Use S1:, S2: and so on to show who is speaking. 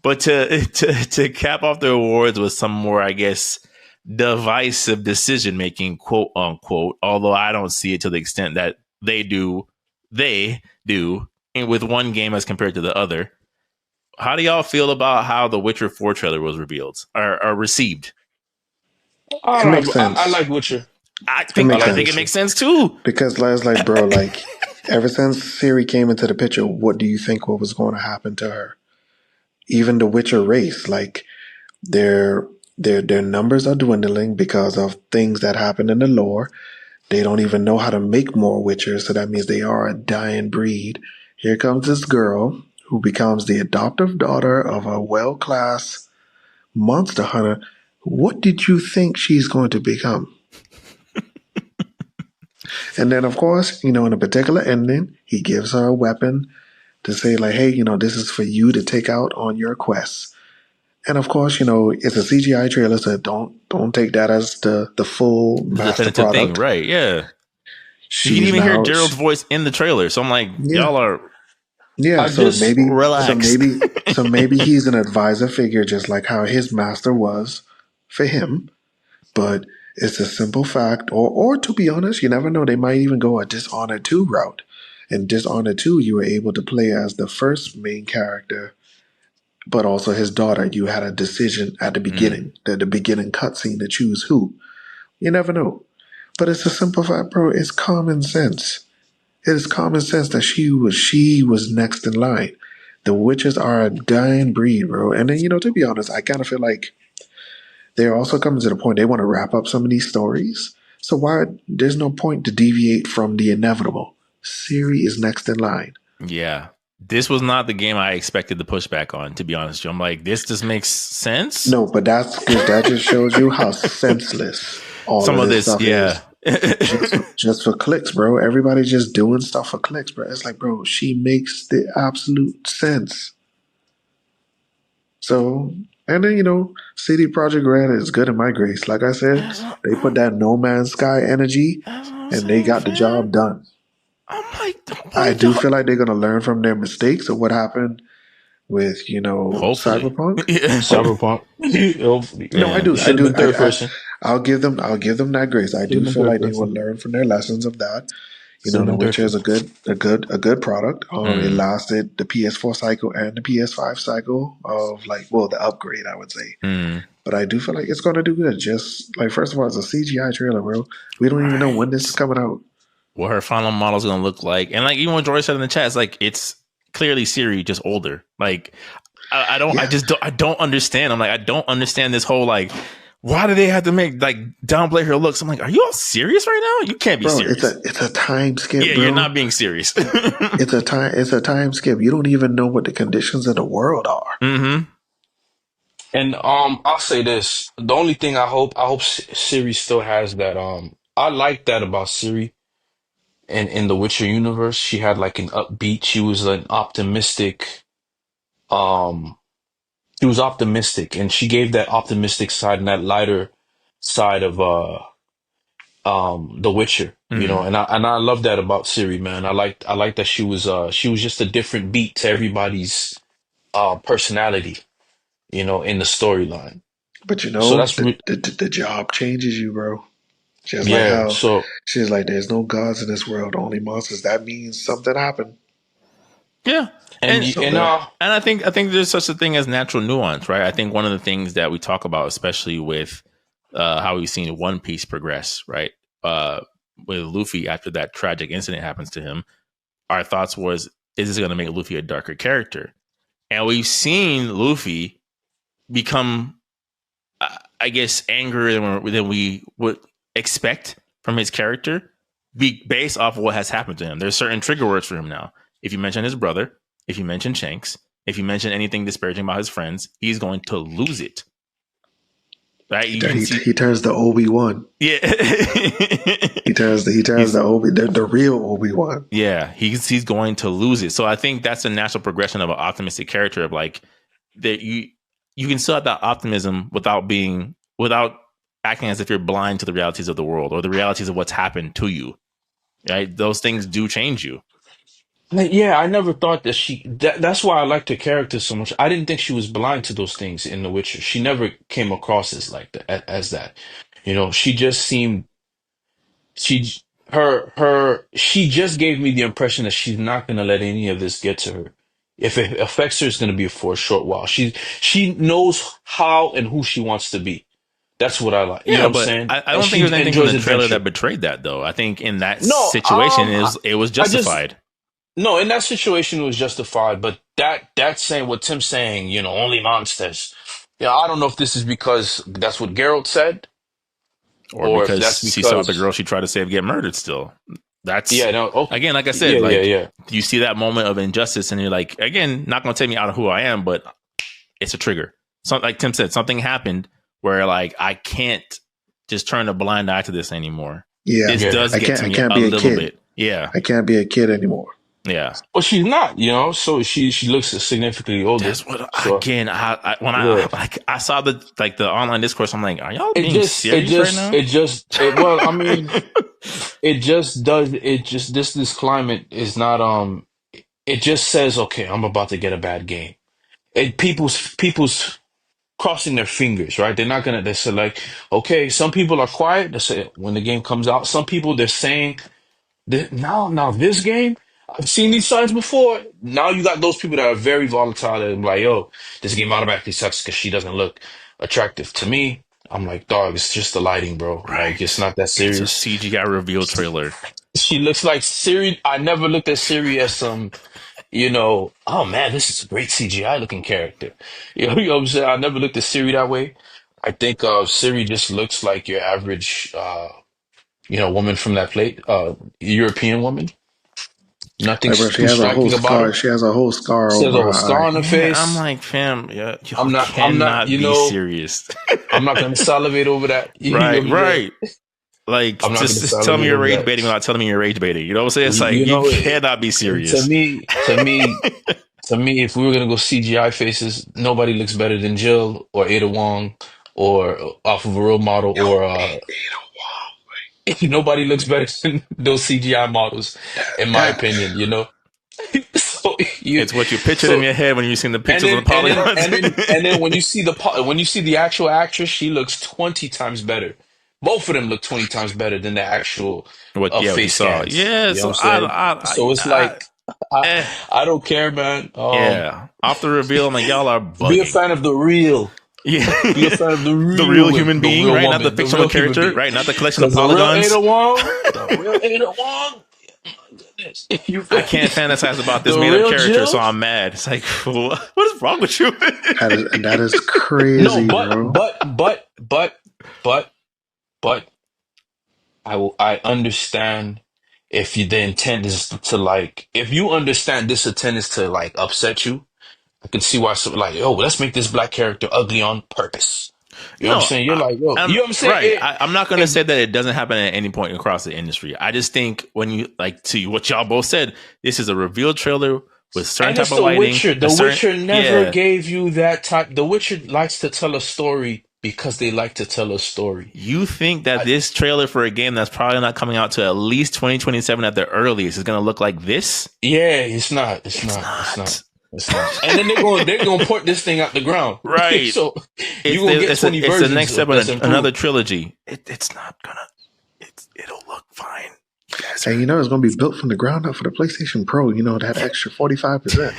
S1: But to cap off the awards with some more, I guess, divisive decision making, quote unquote. Although I don't see it to the extent that they do, and with one game as compared to the other. How do y'all feel about how the Witcher 4 trailer was revealed or received?
S2: It makes sense.
S3: I like Witcher.
S1: I
S2: It
S1: think
S2: makes
S1: I
S2: sense
S1: think it makes sense too.
S2: because I was like, bro, like ever since Ciri came into the picture, what do you think what was going to happen to her? Even the Witcher race, like their numbers are dwindling because of things that happen in the lore. They don't even know how to make more Witchers, so that means they are a dying breed. Here comes this girl who becomes the adoptive daughter of a well-class monster hunter. What did you think she's going to become? And then, of course, in a particular ending, he gives her a weapon to say, like, hey, this is for you to take out on your quests. And of course, it's a CGI trailer, so don't take that as the full master
S1: Definitive thing,
S2: product.
S1: right? Yeah.
S2: She's
S1: You can even hear
S2: now,
S1: Gerald's voice in the trailer. So I'm like,
S2: yeah.
S1: y'all are
S2: Yeah, so
S1: relax.
S2: maybe he's an advisor figure, just like how his master was for him. But it's a simple fact, or to be honest, you never know. They might even go a Dishonored 2 route. In Dishonored 2, you were able to play as the first main character, but also his daughter. You had a decision at the beginning, the beginning cutscene to choose who. You never know. But it's a simple fact, bro. It's common sense. It is common sense that she was next in line. The witches are a dying breed, bro. And then, to be honest, I kind of feel like they're also coming to the point they want to wrap up some of these stories. So there's no point to deviate from the inevitable. Ciri is next in line.
S1: Yeah. This was not the game I expected to push back on, to be honest with you. I'm like, this just makes sense.
S2: No, but that just shows you how senseless all of this stuff is. Just for clicks, bro. Everybody's just doing stuff for clicks, bro. It's like, bro, she makes the absolute sense. So, and then, CD Projekt Red is good in my grace. Like I said, they put that No Man's Sky energy and they got the job done.
S1: I'm like,
S2: I do feel like they're going to learn from their mistakes of what happened with, Cyberpunk.
S3: Cyberpunk.
S2: No, I do.
S3: Should have been third person.
S2: I'll give them that grace. I do feel like they will learn from their lessons of that. The Witcher is a good product. It lasted the PS4 cycle and the PS5 cycle of the upgrade, I would say. But I do feel like it's going to do good. Just like, first of all, it's a CGI trailer, bro. We don't even know when this is coming out.
S1: What her final model is going to look like. And like even what Joy said in the chat, it's like, it's clearly Ciri, just older. Like, I don't understand. I'm like, I don't understand this whole, like, why do they have to downplay her looks? I'm like, are you all serious right now? You can't be serious.
S2: It's a time skip,
S1: yeah,
S2: bro.
S1: You're not being serious.
S2: It's a time skip. You don't even know what the conditions of the world are.
S1: Mm-hmm.
S3: And I'll say this. The only thing I hope Ciri still has that I like that about Ciri. And in the Witcher universe, she had like an upbeat. She was an optimistic. She was optimistic, and she gave that optimistic side and that lighter side of The Witcher. And I love that about Ciri, man. I like that she was just a different beat to everybody's personality, in the storyline.
S2: But
S3: So that's
S2: the job changes you, bro. Just like
S3: yeah.
S2: how
S3: So
S2: she's like, there's no gods in this world, only monsters. That means something happened.
S1: Yeah.
S3: and
S1: I think there's such a thing as natural nuance, right? I think one of the things that we talk about, especially with how we've seen One Piece progress, right? With Luffy after that tragic incident happens to him, our thoughts was, is this going to make Luffy a darker character? And we've seen Luffy become, I guess, angrier than we would expect from his character, based off of what has happened to him. There's certain trigger words for him now. If you mention his brother, if you mention Shanks, if you mention anything disparaging about his friends, he's going to lose it. Right?
S2: He turns the Obi-Wan.
S1: Yeah.
S2: he turns the real Obi-Wan.
S1: Yeah, he's going to lose it. So I think that's a natural progression of an optimistic character, of like that you can still have that optimism without acting as if you're blind to the realities of the world or the realities of what's happened to you. Right? Those things do change you.
S3: Like, yeah, I never thought that that's why I liked her character so much. I didn't think she was blind to those things in The Witcher. She never came across as like that, as that. She just seemed she she just gave me the impression that she's not going to let any of this get to her. If it affects her, it's going to be for a short while. She knows how and who she wants to be. That's what I like. You know
S1: Yeah,
S3: what I'm
S1: but
S3: saying?
S1: I
S3: And
S1: don't think
S3: she
S1: there's anything from
S3: enjoys
S1: the trailer
S3: adventure.
S1: that betrayed that, though. I think in that
S3: No,
S1: situation,
S3: I,
S1: it was
S3: I just
S1: justified.
S3: no, in that situation it was justified, but that's saying what Tim's saying, only monsters. Yeah, I don't know if this is because that's what Geralt said,
S1: Or
S3: or if
S1: because
S3: that's
S1: she saw the
S3: because
S1: girl she tried to save get murdered still. That's,
S3: yeah, no, okay,
S1: again, like I
S3: yeah,
S1: said,
S3: yeah,
S1: like
S3: yeah.
S1: you see that moment of injustice and you're like, again, not going to take me out of who I am, but it's a trigger. So, like Tim said, something happened where like I can't just turn a blind eye to this anymore.
S2: Yeah,
S1: This
S3: Yeah.
S1: does get to
S2: I
S1: me
S2: can't
S1: a
S2: be a
S1: little
S2: kid.
S1: bit. Yeah.
S2: I can't be a kid anymore.
S1: Yeah.
S3: Well, she's not, so she looks significantly older.
S1: That's what,
S3: So
S1: again, when
S3: yeah,
S1: I saw the online discourse, I'm like, are y'all
S3: it
S1: being
S3: just it
S1: serious right
S3: just
S1: now?
S3: it just it well, I mean, this climate is not it just says, okay, I'm about to get a bad game. People's crossing their fingers, right? They say like, okay, some people are quiet. They say when the game comes out, some people they're saying now this game, I've seen these signs before. Now you got those people that are very volatile and like, yo, this game automatically sucks because she doesn't look attractive to me. I'm like, dog, it's just the lighting, bro. Like, it's
S1: Right.
S3: not that
S1: It's a
S3: serious.
S1: CGI reveal trailer.
S3: She looks like Siri. I never looked at Siri as some, oh man, this is a great CGI looking character. You know what I'm saying? I never looked at Siri that way. I think Siri just looks like your average, woman from that plate, European woman.
S2: Like, bro,
S3: Nothing's
S2: she
S3: too
S2: has a whole
S3: striking about
S2: scar.
S3: her.
S2: She has a whole scar
S3: She has
S2: over
S3: a
S2: her
S3: whole scar
S2: eye.
S3: on her
S1: Yeah, I'm
S3: face.
S1: like, fam, yeah, y'all
S3: I'm not,
S1: cannot be serious.
S3: I'm not gonna salivate over that. You know
S1: Right,
S3: what I'm saying?
S1: right. Like,
S3: I'm not gonna
S1: just tell me
S3: salivate
S1: you're
S3: over
S1: rage
S3: that.
S1: baiting without telling me you're rage baiting. You know what I'm saying? It's like,
S3: You
S1: you
S3: know,
S1: cannot be
S3: to
S1: serious.
S3: me, if we were gonna go CGI faces, nobody looks better than Jill or Ada Wong or off of a real model
S2: Yo,
S3: or
S2: Ada Wong.
S3: nobody looks better than those CGI models, in my
S2: That
S3: opinion. So you,
S1: It's what you pictured in
S3: so
S1: your head when you've seen the
S3: and
S1: pictures of
S3: then
S1: the
S3: and then
S1: polygons.
S3: and then and then when you see the actual actress, she looks 20 times better. Both of them look 20 times better than the actual
S1: What you
S3: face
S1: saw.
S3: scans.
S1: Yeah,
S3: You know what
S1: so
S3: I'm saying? So it's like I
S1: eh,
S3: I don't care, man.
S1: yeah. Off the reveal, I'm like, y'all are
S3: Be a
S1: bugging.
S3: fan of the real.
S1: Yeah.
S3: Be a fan of the
S1: The
S3: real
S1: real
S3: women,
S1: human
S3: the
S1: being,
S3: real
S1: right? Not the
S3: woman, the
S1: fictional
S3: real human
S1: character,
S3: being.
S1: right? Not the collection of
S3: Because
S1: polygons.
S3: The real Ada Wong, goodness, you
S1: I
S3: feel me?
S1: can't fantasize about this
S3: The
S1: made up
S3: real
S1: character, so
S3: Jill.
S1: I'm mad. It's like, what is wrong with you?
S2: that is
S3: No,
S2: crazy, bro.
S3: but I understand if the intent is to like if you understand this intent is to like upset you. I can see why some like, yo, let's make this black character ugly on purpose. You know what I'm
S1: No,
S3: saying? You're like, yo, you know what I'm saying?
S1: right. I'm not going to
S3: If
S1: say that it doesn't happen at any point across the industry. I just think when you like to what y'all both said, this is a reveal trailer with certain
S3: and
S1: type
S3: it's
S1: of
S3: The
S1: lighting,
S3: Witcher.
S1: a
S3: The
S1: certain
S3: Witcher never
S1: yeah.
S3: gave you that type. The Witcher likes to tell a story because they like to tell a story.
S1: You think that this trailer for a game that's probably not coming out to at least 2027 at the earliest is going to look like this?
S3: Yeah, it's not. It's
S1: It's
S3: not. It's not.
S1: not.
S3: It's not. And then they're gonna port this thing out the ground.
S1: Right.
S3: So you're gonna get 20
S1: It's the next
S3: versions
S1: step
S3: of
S1: in
S3: that's
S1: another
S3: improved.
S1: trilogy. It's not gonna. It'll look fine. You guys
S2: And
S1: are.
S2: it's going to be built from the ground up for the PlayStation Pro. That extra 45%.